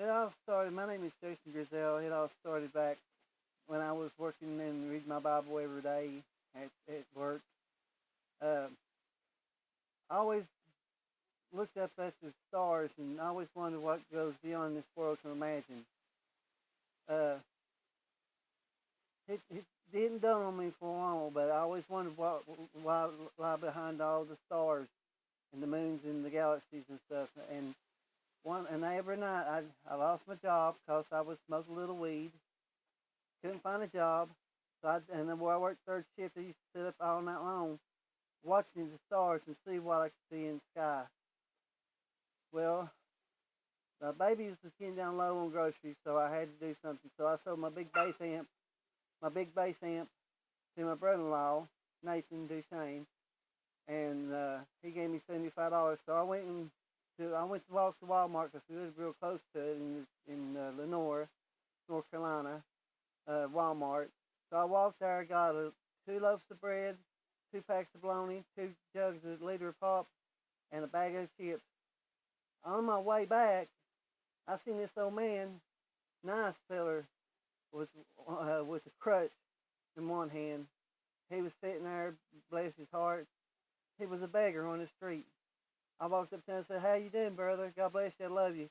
It all started. My name is Jason Griselle. It all started back when I was working and reading my Bible every day at work. Uh, I always looked up at the stars and I always wondered what goes beyond this world can imagine. Uh, it didn't dawn on me for a while, but I always wondered what lie behind all the stars and the moons and the galaxies and stuff. And every night I lost my job because I was smoking a little weed. Couldn't find a job. And then where I worked third shift, I used to sit up all night long watching the stars and see what I could see in the sky. Well, the babies was getting down low on groceries, so I had to do something. So I sold my big bass amp to my brother-in-law, Nathan Duchesne, and he gave me $75. So I went to walk to Walmart because we lived real close to it in Lenore, North Carolina, Walmart. So I walked there. I got two loaves of bread, two packs of bologna, two jugs of liter of pop, and a bag of chips. On my way back, I seen this old man, nice feller, with a crutch in one hand. He was sitting there, bless his heart. He was a beggar on the street. I walked up to him and said, "How you doing, brother? God bless you. I love you."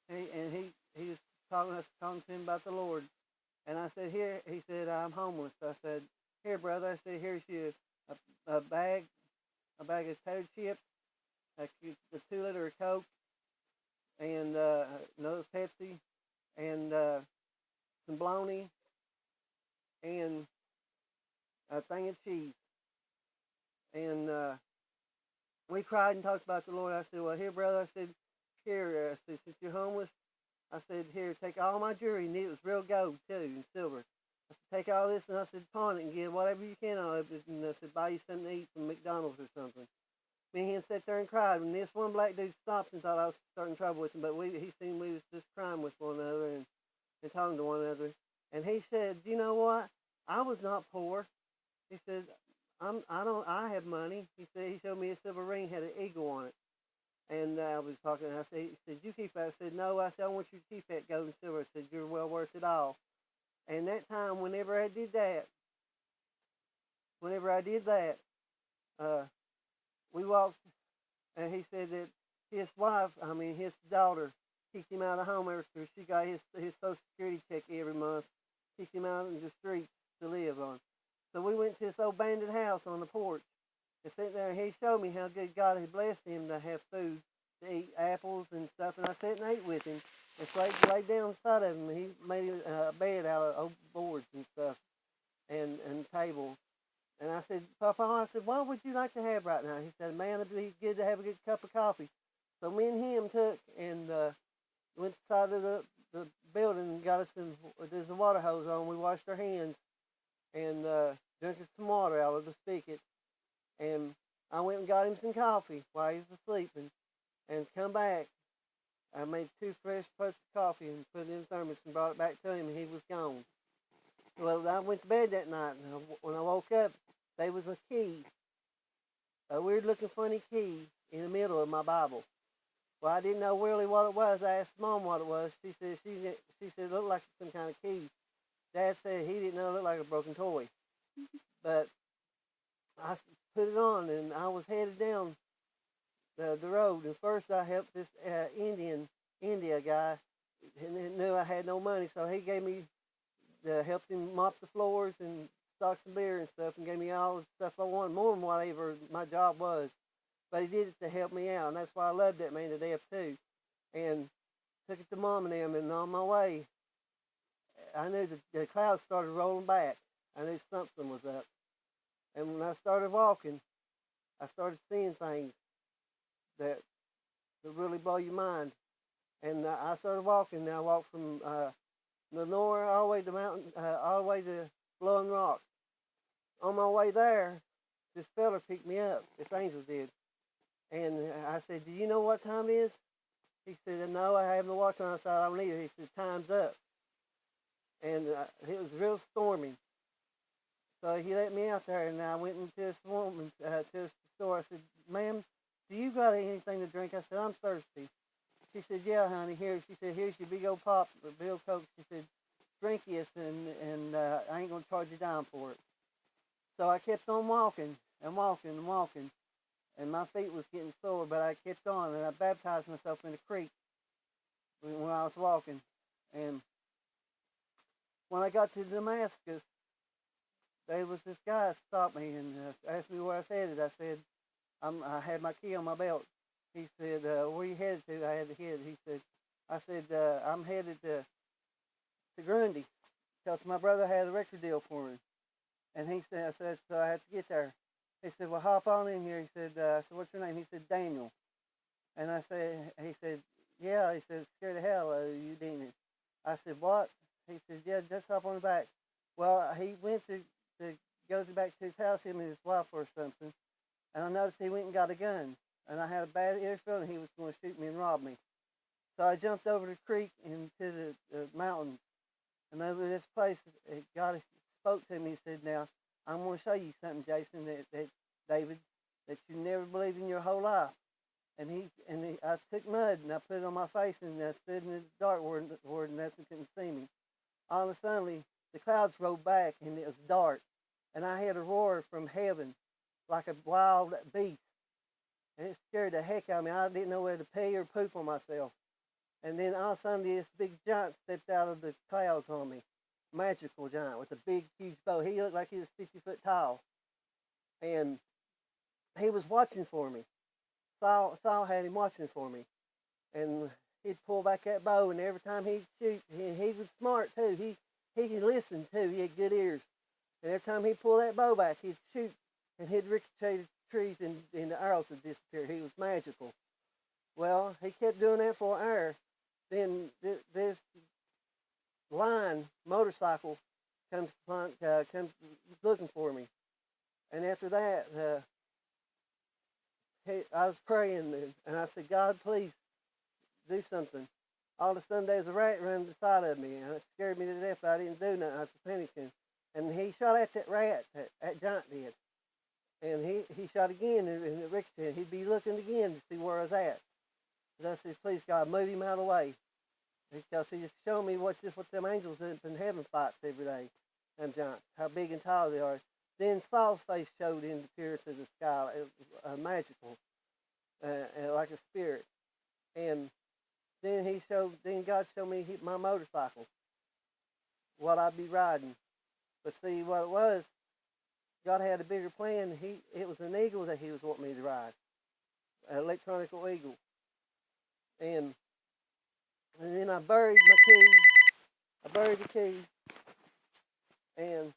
He was talking to him about the Lord. And I said, "Here," he said, "I'm homeless." I said, "Here, brother." I said, "Here's you a bag, a bag of potato chips, a 2 liter of Coke, and another Pepsi, and some bologna, and a thing of cheese." And we cried and talked about the Lord. I said, "Well, here, brother." I said, "Here," I said, "since you're homeless," I said, "here, take all my jewelry," and it was real gold too, and silver. I said, "Take all this," and I said, "pawn it and get whatever you can out of it," and I said, "buy you something to eat from McDonald's or something." Me and him sat there and cried, and this one black dude stopped and thought I was starting trouble with him, but he seen we was just crying with one another and talking to one another. And he said, "You know what? I was not poor." He said, I have money." He said, he showed me a silver ring, had an eagle on it. And I was talking, and I said, he said, "You keep that." I said, "No," I said, "I want you to keep that gold and silver." I said, "You're well worth it all." And that time, whenever I did that, uh, we walked, and he said that his daughter, kicked him out of home after she got his Social Security check every month, kicked him out in the streets to live on. So we went to this old abandoned house on the porch and sat there, and he showed me how good God had blessed him to have food, to eat apples and stuff. And I sat and ate with him and laid down beside of him. He made a bed out of old boards and stuff and tables. And I said, "Papa," I said, "what would you like to have right now?" He said, "Man, it'd be good to have a good cup of coffee." So me and him took and went to the side of the building and got us there's a water hose on. We washed our hands and drinking some water out of the spigot. And I went and got him some coffee while he was asleep and come back. I made two fresh pots of coffee and put it in the thermos and brought it back to him, and he was gone. Well, I went to bed that night, and when I woke up, there was a key, a weird looking funny key in the middle of my Bible. Well, I didn't know really what it was. I asked Mom what it was. She said it looked like some kind of key. Dad said he didn't know, it looked like a broken toy. But I put it on, and I was headed down the road. And first I helped this India guy, and he knew I had no money, so he gave me helped him mop the floors and stock some beer and stuff, and gave me all the stuff I wanted, more than whatever my job was. But he did it to help me out, and that's why I loved that man to death too. And took it to Mom and them, and on my way, I knew the clouds started rolling back. I knew something was up. And when I started walking, I started seeing things that really blow your mind. And I started walking, and I walked from Lenore all the way to all the way to Blowing Rock. On my way there, this fella picked me up. This angel did. And I said, "Do you know what time it is?" He said, "No, I haven't watched on." I said, "I don't either." He said, "Time's up." And it was real stormy. So he let me out there, and I went into this to the store. I said, "Ma'am, do you got anything to drink?" I said, "I'm thirsty." She said, yeah, honey, here. She said, here's your big old pop, Bill Coke. She said, drink this, and I ain't going to charge you a dime for it. So I kept on walking and walking and walking, and my feet was getting sore, but I kept on, and I baptized myself in the creek when I was walking. And when I got to Damascus, there was this guy stopped me and asked me where I was headed. I said, I had my key on my belt. He said, where you headed to? I had to head. I said, I'm headed to Grundy because my brother had a record deal for me. And he said, I said, so I had to get there. He said, well, hop on in here. He said, I said, what's your name? He said, Daniel. And he said, yeah. He said, scared the hell out of you, didn't it? I said, what? He said, yeah, just hop on the back. Well, he went to go back to his house, him and his wife or something. And I noticed he went and got a gun. And I had a bad ear feeling he was going to shoot me and rob me. So I jumped over the creek into the mountains. And over this place, God spoke to me. He said, now, I'm going to show you something, Jason, that David, that you never believed in your whole life. I took mud and I put it on my face and I stood in the dark where nothing couldn't see me. All of a sudden, the clouds rolled back and it was dark. And I had a roar from heaven like a wild beast. And it scared the heck out of me. I didn't know whether to pee or poop on myself. And then all of a sudden, this big giant stepped out of the clouds on me. Magical giant with a big, huge bow. He looked like he was 50 foot tall. And he was watching for me. Saul had him watching for me. And he'd pull back that bow, and every time he'd shoot, he was smart too. He could listen too. He had good ears. And every time he'd pull that bow back, he'd shoot, and he'd ricochet the trees, and the arrows would disappear. He was magical. Well, he kept doing that for an hour. Then this line motorcycle comes looking for me. And after that, I was praying, and I said, God, please do something. All of a sudden, there was a rat running the side of me, and it scared me to death. I didn't do nothing. I was panicking. And he shot at that rat, that giant did. And he shot again, and it ricocheted. He'd be looking again to see where I was at. And I said, please, God, move him out of the way. Because he just showed me what them angels in heaven fights every day, them giants, how big and tall they are. Then Saul's face showed in the purity of the sky. It was magical, like a spirit. And then God showed me my motorcycle, what I'd be riding. But see, what it was, God had a bigger plan. It was an eagle that he was wanting me to ride, an electronic eagle. And then I buried my key. I buried the key. And